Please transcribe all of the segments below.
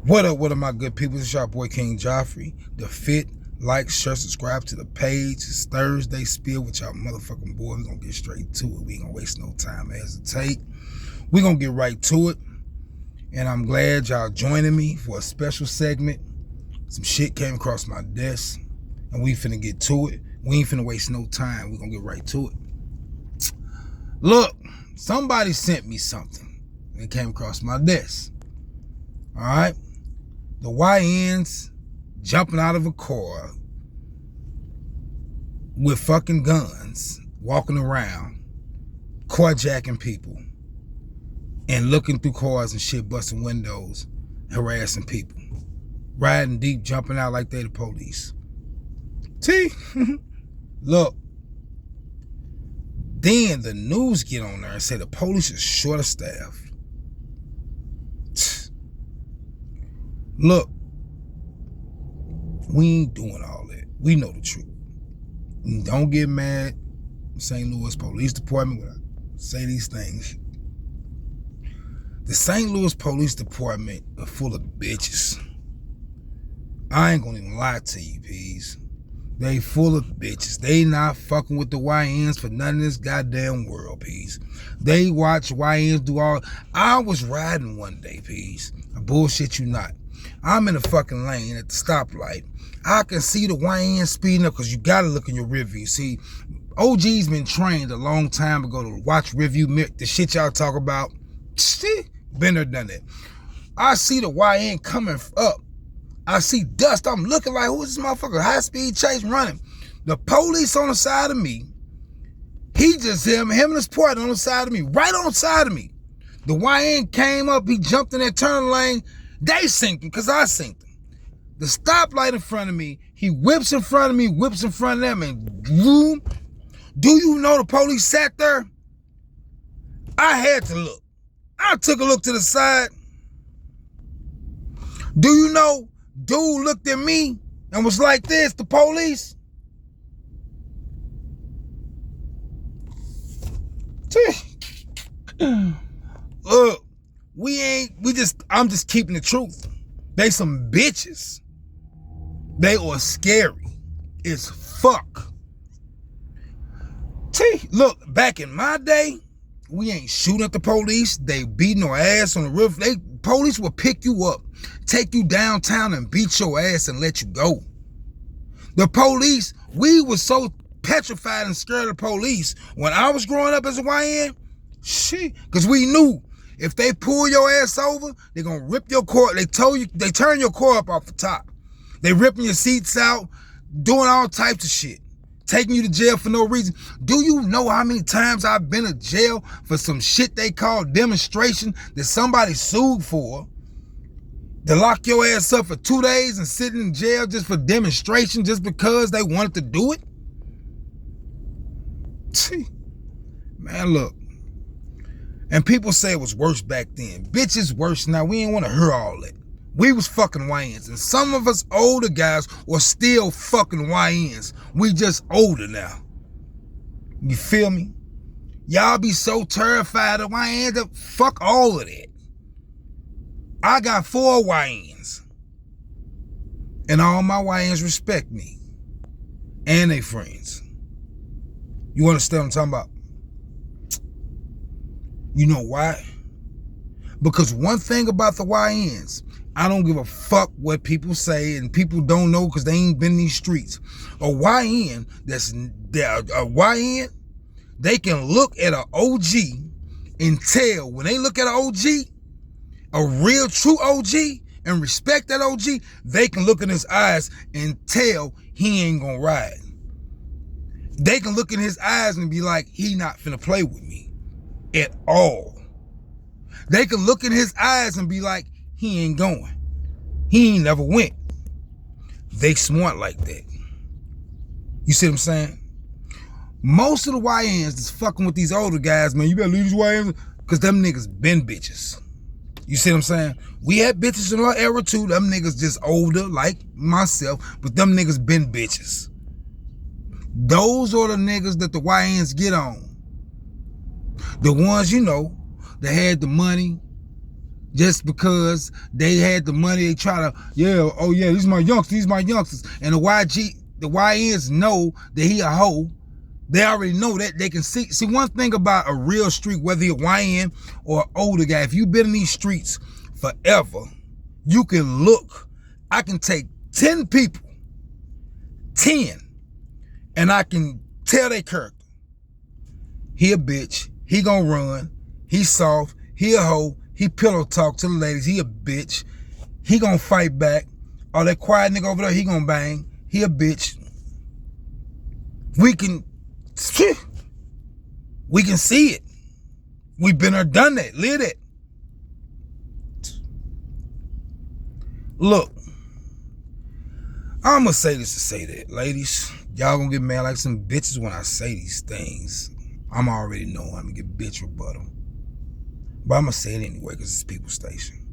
What up, my good people? It's your boy King Joffrey. The Fit, like, share, subscribe to the page. It's Thursday spill with y'all motherfucking boy. We're gonna get straight to it. We ain't gonna waste no time or hesitate. We're gonna get right to it. And I'm glad y'all joining me for a special segment. Some shit came across my desk, and we finna get to it. We ain't finna waste no time. We're gonna get right to it. Look, somebody sent me something. It came across my desk. All right? The YNs jumping out of a car with fucking guns, walking around, carjacking people, and looking through cars and shit, busting windows, harassing people. Riding deep, jumping out like they the police. See? Look. Then the news get on there and say the police is short of staff. Look, we ain't doing all that. We know the truth. Don't get mad, St. Louis Police Department, when I say these things. The St. Louis Police Department are full of bitches. I ain't gonna even lie to you, P's. They full of bitches. They not fucking with the YNs for none of this goddamn world, P's. They watch YNs do all. I was riding one day, P's. I bullshit you not. I'm in the fucking lane at the stoplight. I can see the YN speeding up because you got to look in your rear view. See, OG's been trained a long time ago to watch review mirror. The shit y'all talk about, been there, done that. I see the YN coming up. I see dust. I'm looking like, who is this motherfucker? High speed chase running. The police on the side of me. He just him and his partner on the side of me, right on the side of me. The YN came up. He jumped in that turn lane. They synced him because I synced him. The stoplight in front of me, he whips in front of me, whips in front of them, and boom. Do you know the police sat there? I had to look. I took a look to the side. Do you know, dude looked at me and was like this, the police? Look. I'm just keeping the truth. They some bitches. They are scary as fuck. Look, back in my day, we ain't shooting at the police. They beating our ass on the roof. Police will pick you up, take you downtown and beat your ass and let you go. The police, we was so petrified and scared of the police when I was growing up as a YN, shit, because we knew if they pull your ass over, they're gonna rip your car. They turn your car up off the top. They ripping your seats out, doing all types of shit, taking you to jail for no reason. Do you know how many times I've been to jail for some shit they call demonstration that somebody sued for? To lock your ass up for 2 days and sit in jail just for demonstration just because they wanted to do it? Man, look. And people say it was worse back then. Bitch, it's worse now. We ain't want to hear all that. We was fucking YNs. And some of us older guys were still fucking YNs. We just older now. You feel me? Y'all be so terrified of YNs that fuck all of that. I got 4 YNs. And all my YNs respect me. And they friends. You understand what I'm talking about? You know why? Because one thing about the YNs, I don't give a fuck what people say, and people don't know because they ain't been in these streets. A YN, they can look at an OG and tell, when they look at an OG, a real true OG, and respect that OG, they can look in his eyes and tell he ain't gonna ride. They can look in his eyes and be like, he not finna play with me at all. They can look in his eyes and be like, he ain't going. He ain't never went. They smart like that. You see what I'm saying? Most of the YNs that's fucking with these older guys, man, you better leave these YNs, because them niggas been bitches. You see what I'm saying? We had bitches in our era too. Them niggas just older, like myself, but them niggas been bitches. Those are the niggas that the YNs get on. The ones, you know, that had the money, Just because they had the money, they try to, yeah, oh yeah, these my youngsters. And the YNs know that he a hoe. They already know that. They can see. See, one thing about a real street, whether you're YN or an older guy, if you've been in these streets forever, you can look. I can take 10 people, 10, and I can tell their character. He a bitch. He gonna run. He soft. He a hoe. He pillow talk to the ladies. He a bitch. He gonna fight back. All that quiet nigga over there, he gonna bang. He a bitch. We can see it. We've been there, done that, live it. Look, I'ma say this to say that, ladies. Y'all gonna get mad like some bitches when I say these things. I'm already know I'm gonna get bitch rebuttal. But I'ma say it anyway because it's People's Station.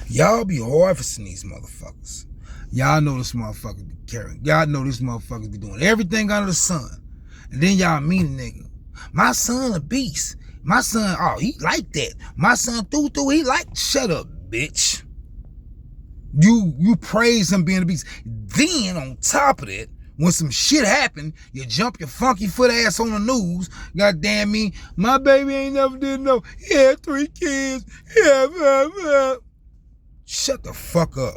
Y'all be harvesting these motherfuckers. Y'all know this motherfucker be carrying. Y'all know these motherfuckers be doing everything under the sun. And then y'all mean a nigga. My son a beast. My son, oh, he like that. My son through, he like, shut up, bitch. You praise him being a beast. Then on top of that, when some shit happen, you jump your funky foot ass on the news. Goddamn me, my baby ain't never did no. He had 3 kids. Yeah. Shut the fuck up.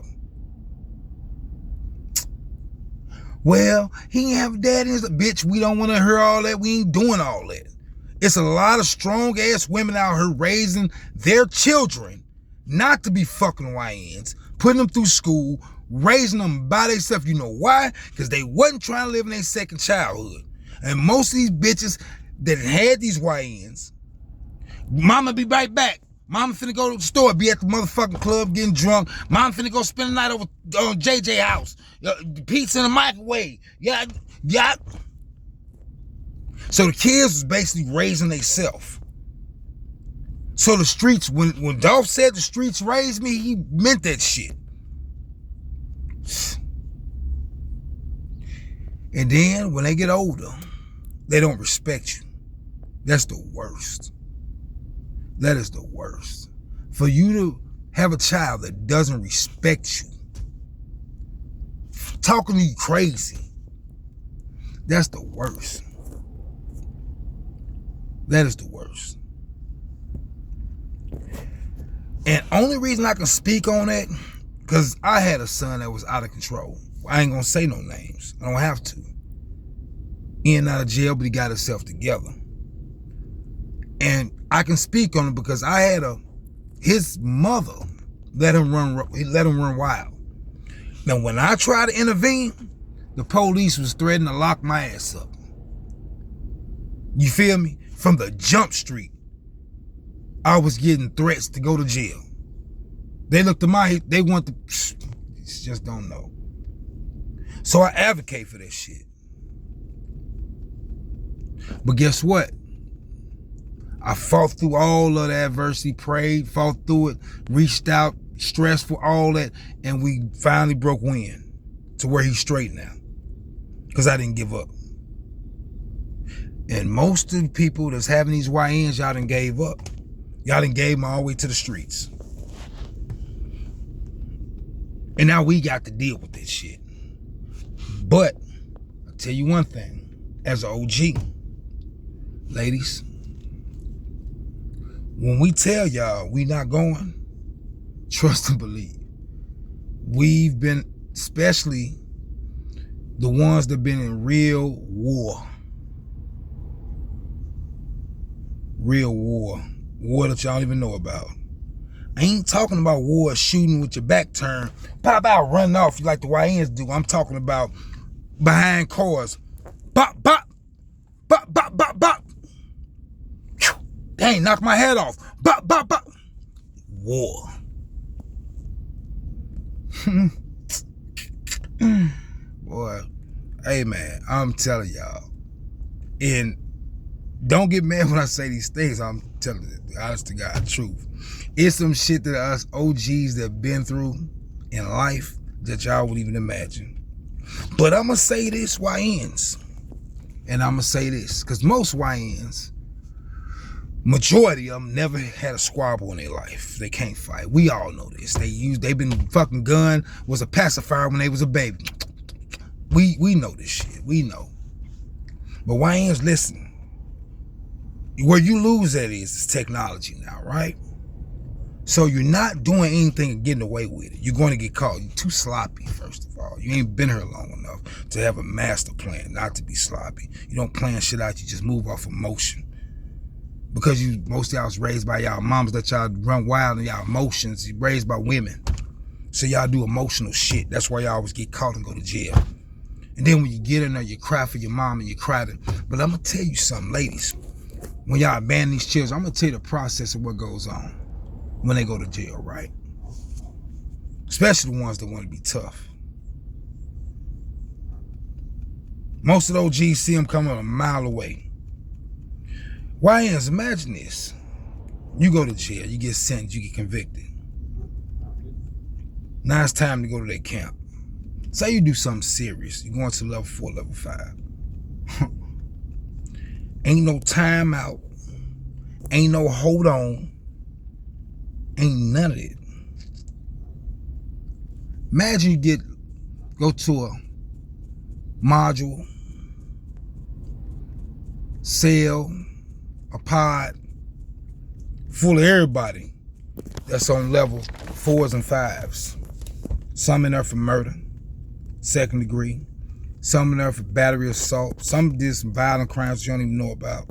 Well, he ain't have a daddy. Bitch, we don't want to hear all that. We ain't doing all that. It's a lot of strong ass women out here raising their children not to be fucking YNs, putting them through school, raising them by themselves. You know why? Because they wasn't trying to live in their second childhood. And most of these bitches that had these YNs, mama be right back. Mama finna go to the store, be at the motherfucking club getting drunk. Mama finna go spend the night over on JJ house. Pizza in the microwave. Yeah. So the kids was basically raising themselves. So the streets, when Dolph said the streets raised me, he meant that shit. And then when they get older, they don't respect you. That's the worst. That is the worst. For you to have a child that doesn't respect you, talking to you crazy, that's the worst. That is the worst. And only reason I can speak on that, because I had a son that was out of control. I ain't gonna say no names. I don't have to. In and out of jail, but he got himself together. And I can speak on it because I had his mother let him run wild. Now, when I tried to intervene, the police was threatening to lock my ass up. You feel me? From the jump street, I was getting threats to go to jail. They looked at they want to, just don't know. So I advocate for this shit. But guess what? I fought through all of the adversity, prayed, fought through it, reached out, stressful, all that, and we finally broke wind to where he's straight now. Because I didn't give up. And most of the people that's having these YNs, y'all done gave up. Y'all done gave them all the way to the streets. And now we got to deal with this shit. But I'll tell you one thing, as an OG, ladies, when we tell y'all we not going, trust and believe. We've been, especially the ones that been in real war. Real war. War that y'all don't even know about. I ain't talking about war shooting with your back turned, pop out, running off like the YNs do. I'm talking about behind cars. Bop, bop, bop, bop, bop, bop. Dang, knocked my head off. Bop, bop, bop. War. Boy, hey man, I'm telling y'all. And don't get mad when I say these things. I'm telling you the honest to God truth. It's some shit that us OGs that have been through in life that y'all wouldn't even imagine. But I'm going to say this, YNs. And I'm going to say this, because most YNs Majority of them never had a squabble in their life. They can't fight. We all know this. They been fucking gun, was a pacifier when they was a baby. We know this shit. We know. But YNs, listen. Where you lose at is technology now, right? So you're not doing anything and getting away with it. You're going to get caught. You're too sloppy, first of all. You ain't been here long enough to have a master plan, not to be sloppy. You don't plan shit out. You just move off emotion. Because most of y'all was raised by y'all moms that y'all run wild in y'all emotions. You raised by women. So y'all do emotional shit. That's why y'all always get caught and go to jail. And then when you get in there, you cry for your mom and you cry. But I'm going to tell you something, ladies. When y'all abandon these children, I'm going to tell you the process of what goes on when they go to jail, right? Especially the ones that want to be tough. Most of those G's see them coming a mile away. YNs, imagine this. You go to jail, you get sentenced, you get convicted. Now it's time to go to that camp. Say you do something serious. You're going to level 4, level 5. Ain't no time out. Ain't no hold on. Ain't none of it. Imagine you go to a module, cell, a pod full of everybody that's on level 4s and 5s. Some in there for murder, 2nd degree. Some in there for battery assault. Some did some violent crimes you don't even know about.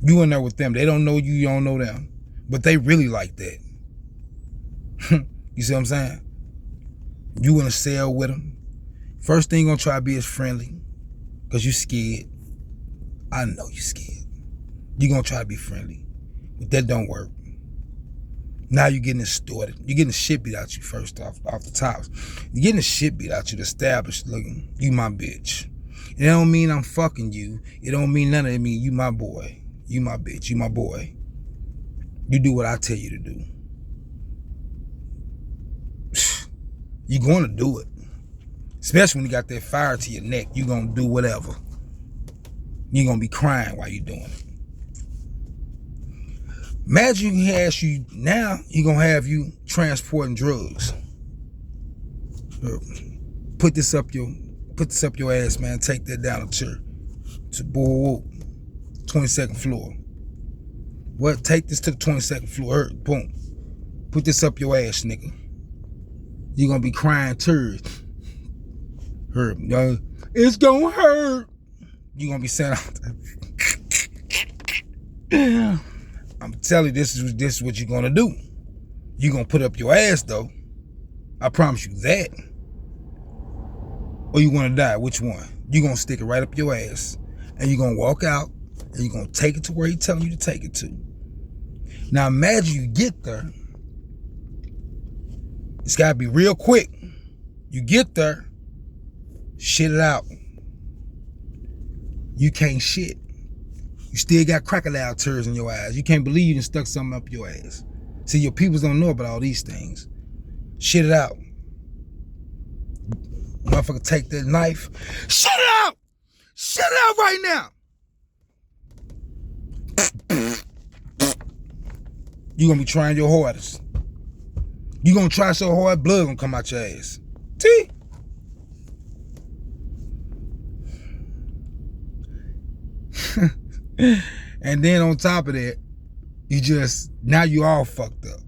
You in there with them. They don't know you, you don't know them. But they really like that. You see what I'm saying? You in a cell with them. First thing you're gonna try to be is friendly. Because you scared. I know you scared. You're gonna try to be friendly. But that don't work. Now you're getting extorted. You're getting the shit beat out you first off the tops. You're getting the shit beat out you to establish, look, you my bitch. It don't mean I'm fucking you. It don't mean none of it. It mean you my boy. You my bitch. You my boy. You do what I tell you to do. You're going to do it. Especially when you got that fire to your neck. You're going to do whatever. You're going to be crying while you're doing it. Imagine he ask you, now he going to have you transporting drugs. Put this up your ass, man. Take that down a chair. To 22nd floor. What? Take this to the 22nd floor. Boom. Put this up your ass, nigga. You're going to be crying tears. Hurt. It's going to hurt. You're going to be saying, I'm telling you, this is what you're going to do. You're going to put up your ass, though. I promise you that. Or you want to die. Which one? You're going to stick it right up your ass. And you're going to walk out. And you're going to take it to where he's telling you to take it to. Now imagine you get there. It's got to be real quick. You get there. Shit it out. You can't shit. You still got crocodile tears in your eyes. You can't believe you done stuck something up your ass. See, your peoples don't know about all these things. Shit it out. Motherfucker take that knife. Shit it out! Shit it out right now! You gonna be trying your hardest. You gonna try so hard, blood gonna come out your ass. See? And then on top of that, now you all fucked up.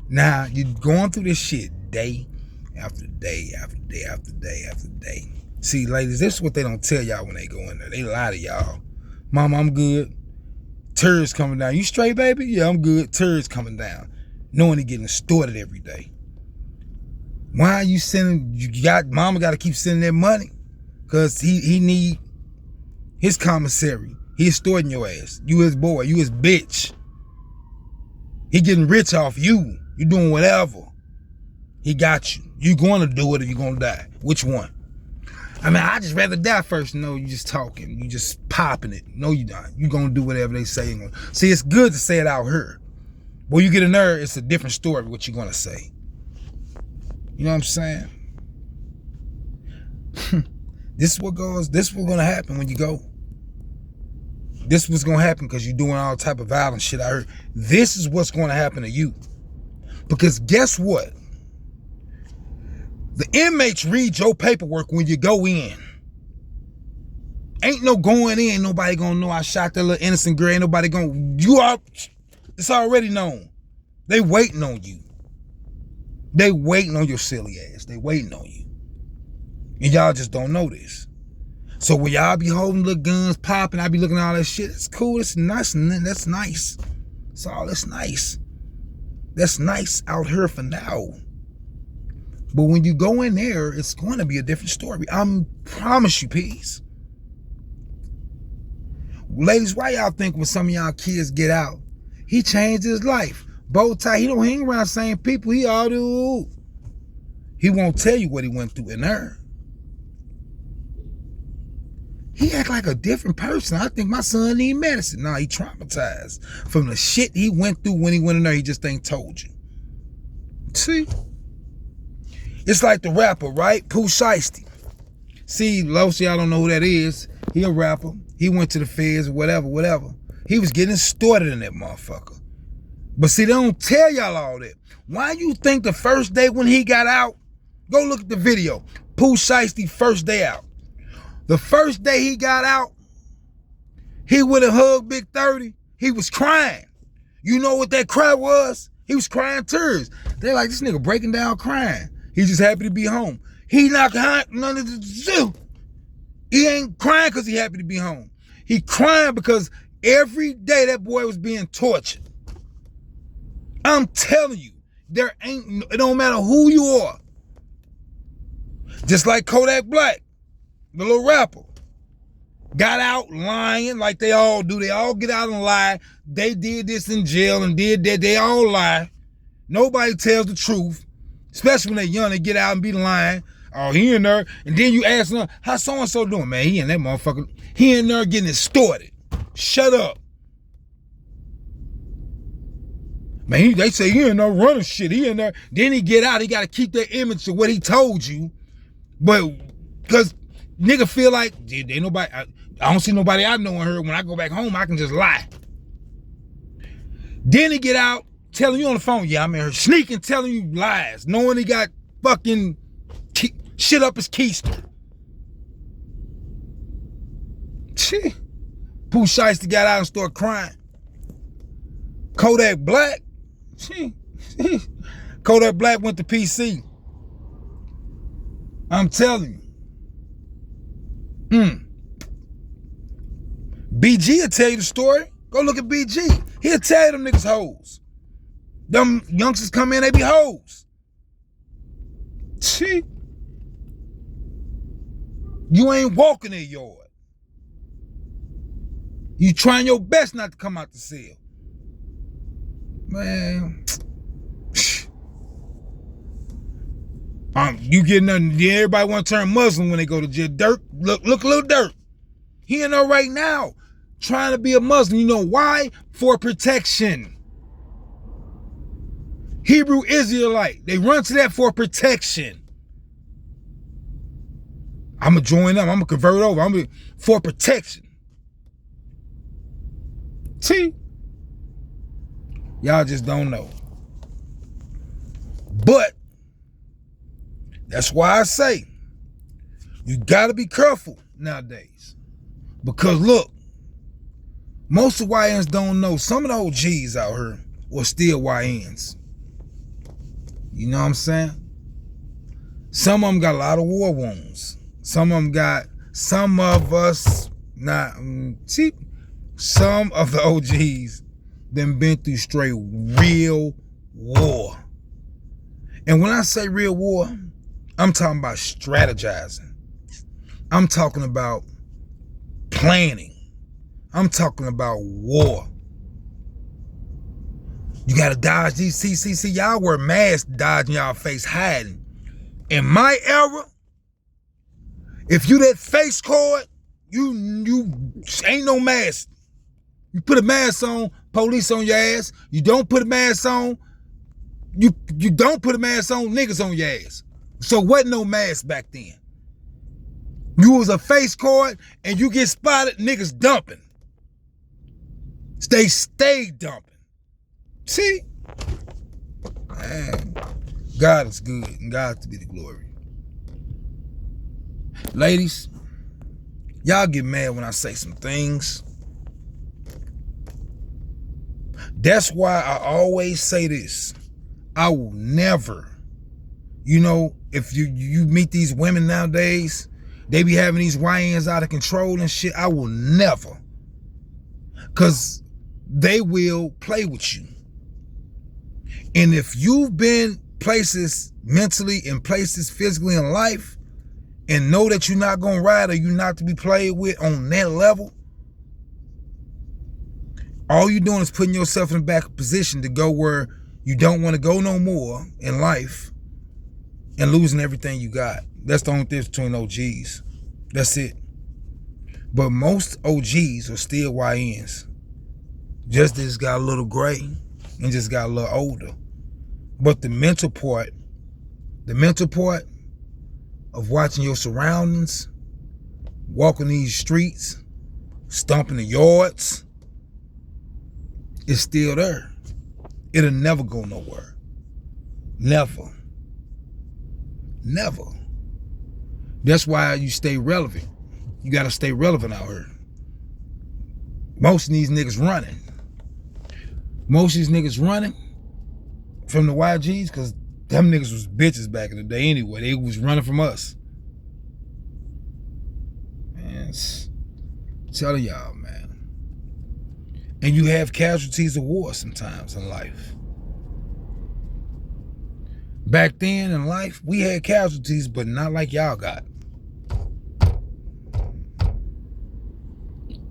Now you going through this shit day after day after day after day after day. See, ladies, this is what they don't tell y'all when they go in there. They lie to y'all. Mama, I'm good. Turds coming down. You straight, baby? Yeah, I'm good. Turds coming down. Knowing he getting extorted every day. Why are you sending, mama got to keep sending that money? Because he need his commissary. He extorting your ass. You his boy. You his bitch. He getting rich off you. You doing whatever. He got you. You going to do it or you going to die. Which one? I mean, I just rather die first. No, you just talking. You just popping it. No, you not. You going to do whatever they say. See, it's good to say it out here. But you get in there, it's a different story what you're going to say. You know what I'm saying? This is what's going to happen when you go. This was going to happen because you're doing all type of violent shit I heard. This is what's going to happen to you. Because guess what? The inmates read your paperwork when you go in. Ain't no going in. Nobody going to know I shot that little innocent girl. Ain't nobody going to... It's already known. They waiting on you. They waiting on your silly ass. They waiting on you. And y'all just don't know this. So when y'all be holding little guns popping, I be looking at all that shit. It's cool. It's nice. That's nice. It's all that's nice. That's nice out here for now. But when you go in there, it's going to be a different story. I promise you, peace. Ladies, why y'all think when some of y'all kids get out, he changed his life? Bow tie, he don't hang around the same people. He all do. He won't tell you what he went through in there. He act like a different person. I think my son need medicine. Nah, he traumatized from the shit he went through when he went in there. He just ain't told you. See? It's like the rapper, right? Pooh Shiesty. See, Losi, I don't know who that is. He a rapper. He went to the feds, whatever. He was getting started in that motherfucker. But see, they don't tell y'all all that. Why you think the first day when he got out, go look at the video. Pooh Shiesty first day out. The first day he got out, he would have hugged Big 30. He was crying. You know what that cry was? He was crying tears. They're like, this nigga breaking down crying. He's just happy to be home. He not none of the zoo. He ain't crying because he happy to be home. He crying because every day that boy was being tortured. I'm telling you, it don't matter who you are. Just like Kodak Black, the little rapper, got out lying like they all do. They all get out and lie. They did this in jail and did that. They all lie. Nobody tells the truth, especially when they're young. They get out and be lying. Oh, he in there. And then you ask them, how so-and-so doing? Man, he in that motherfucker. He in there getting extorted. Shut up. Man, they say he in there running shit. He in there. Then he get out. He got to keep that image of what he told you. But because nigga feel like, ain't nobody, I don't see nobody I know in her. When I go back home, I can just lie. Then he get out telling you on the phone, yeah, I'm in her sneaking, telling you lies, knowing he got fucking shit up his keister. Pooh Shiesty got out and started crying. Kodak Black, Kodak Black went to PC. I'm telling you. BG will tell you the story. Go look at BG. He'll tell you them niggas hoes. Them youngsters come in, they be hoes. You ain't walking their yard. You trying your best not to come out the cell. Man. You getting nothing. Everybody want to turn Muslim when they go to jail. Dirk, look a little Dirk. He in there right now trying to be a Muslim. You know why? For protection. Hebrew Israelite. They run to that for protection. I'm going to join them. I'm going to convert over. For protection. See? Y'all just don't know. But that's why I say you got to be careful nowadays. Because look, most of YNs don't know. Some of the OGs out here are still YNs. You know what I'm saying? Some of them got a lot of war wounds. Some of us not. See, some of the OGs then been through straight real war. And when I say real war, I'm talking about strategizing. I'm talking about planning. I'm talking about war. You gotta dodge these CCC. Y'all wear masks, dodging y'all face, hiding. In my era, if you that face card, you ain't no mask. You put a mask on, police on your ass. You don't put a mask on, you don't put a mask on, niggas on your ass. So wasn't no mask back then. You was a face card and you get spotted, niggas dumping. They stay dumping. See? Man, God is good and God to be the glory. Ladies, y'all get mad when I say some things. That's why I always say this. I will never, if you meet these women nowadays, they be having these YNs out of control and shit. I will never. Because they will play with you. And if you've been places mentally and places physically in life and know that you're not going to ride or you're not to be played with on that level, all you're doing is putting yourself in a back position to go where you don't want to go no more in life and losing everything you got. That's the only difference between OGs. That's it. But most OGs are still YNs. Just got a little gray and just got a little older. But the mental part of watching your surroundings, walking these streets, stomping the yards, is still there. It'll never go nowhere. Never. Never. That's why you stay relevant. You gotta stay relevant out here. Most of these niggas running. Most of these niggas running from the YGs because them niggas was bitches back in the day anyway. They was running from us. Man, telling y'all, man. And you have casualties of war sometimes in life. Back then in life, we had casualties, but not like y'all got.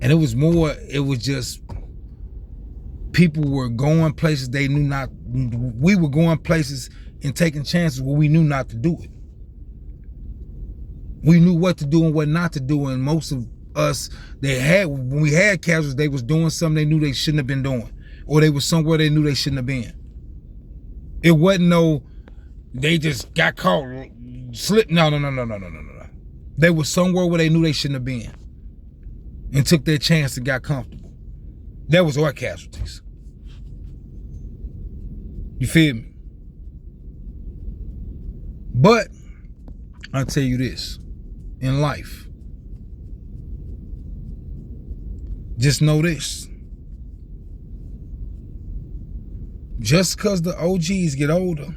And it was just people were going places they knew not. We were going places and taking chances where we knew not to do it. We knew what to do and what not to do, and most of us, when we had casualties, they was doing something they knew they shouldn't have been doing, or they was somewhere they knew they shouldn't have been. It wasn't they just got caught, slipped. No. They was somewhere where they knew they shouldn't have been, and took their chance and got comfortable. That was our casualties. You feel me? But I'll tell you this, in life, just know this. Just because the OGs get older,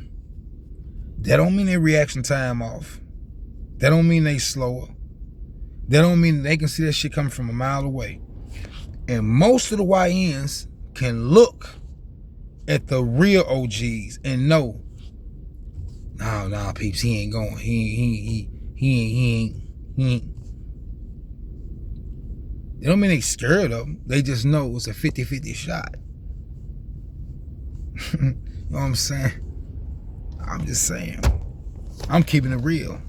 that don't mean their reaction time off. That don't mean they slower. That don't mean they can see that shit coming from a mile away. And most of the YNs can look at the real OGs and know, nah, peeps, he ain't going. He ain't. They don't mean they scared of them. They just know it's a 50-50 shot. You know what I'm saying? I'm just saying. I'm keeping it real.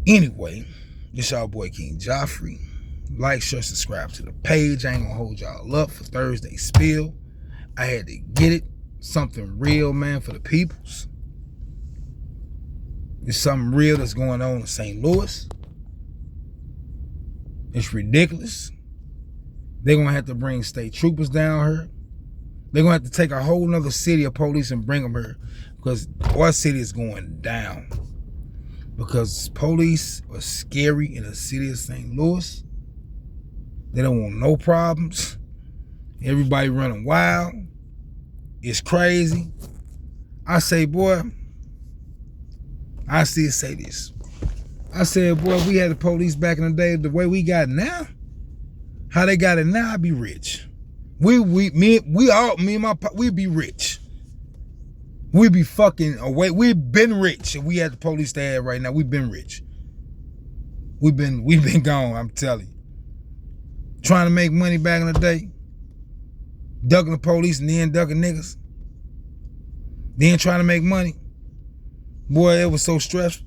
Anyway, this y'all boy King Joffrey. Like, share, subscribe to the page. I ain't gonna hold y'all up for Thursday spill. I had to get it. Something real, man, for the peoples. There's something real that's going on in St. Louis. It's ridiculous. They're gonna have to bring state troopers down here. They're gonna have to take a whole nother city of police and bring them here, because our city is going down. Because police are scary in the city of St. Louis. They don't want no problems. Everybody running wild. It's crazy. I say, boy, I still say this. I said, boy, we had the police back in the day the way we got it now. How they got it now, I'd be rich. Me and my we'd be rich. We'd be fucking away. We've been rich. If we had the police they had right now, we've been rich. We've been gone, I'm telling you. Trying to make money back in the day. Ducking the police and then ducking niggas. Then trying to make money. Boy, it was so stressful.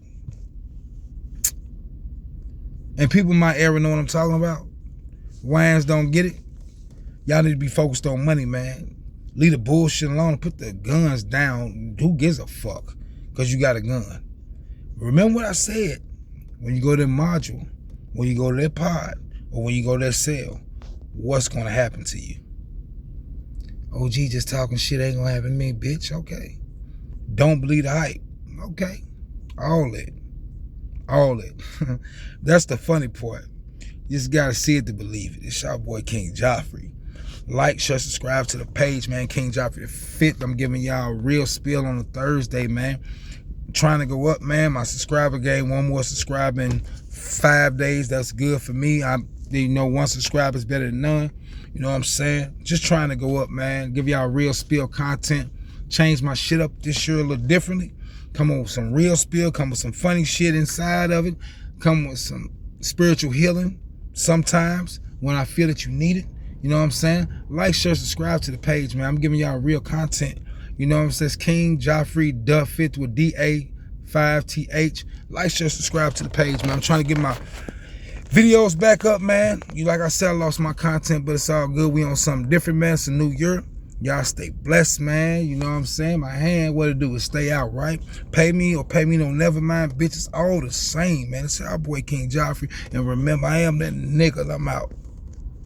And people in my era know what I'm talking about. Wines don't get it. Y'all need to be focused on money, man. Leave the bullshit alone and put the guns down. Who gives a fuck? Because you got a gun. Remember what I said. When you go to the module, when you go to that pod, or when you go to that cell, what's going to happen to you? OG just talking shit ain't going to happen to me, bitch. Okay. Don't believe the hype. Okay. All that. That's the funny part. You just got to see it to believe it. It's your boy King Joffrey. Like, share, subscribe to the page, man. King Joffrey the 5th. I'm giving y'all a real spill on a Thursday, man. I'm trying to go up, man. My subscriber game, 1 more subscriber in 5 days. That's good for me. You know, 1 subscriber is better than none. You know what I'm saying? Just trying to go up, man. Give y'all real spill content. Change my shit up this year a little differently. Come on with some real spill. Come with some funny shit inside of it. Come with some spiritual healing sometimes when I feel that you need it. You know what I'm saying? Like, share, subscribe to the page, man. I'm giving y'all real content. You know what I'm saying? It's King Joffrey the 5th with DA5TH. Like, share, subscribe to the page, man. I'm trying to get my videos back up, man. Like I said, I lost my content, but it's all good. We on something different, man. It's a new year. Y'all stay blessed, man. You know what I'm saying? My hand, what to do is stay out, right? Pay me or pay me no, never mind, bitches. All the same, man. It's our boy King Joffrey. And remember, I am that nigga. I'm out.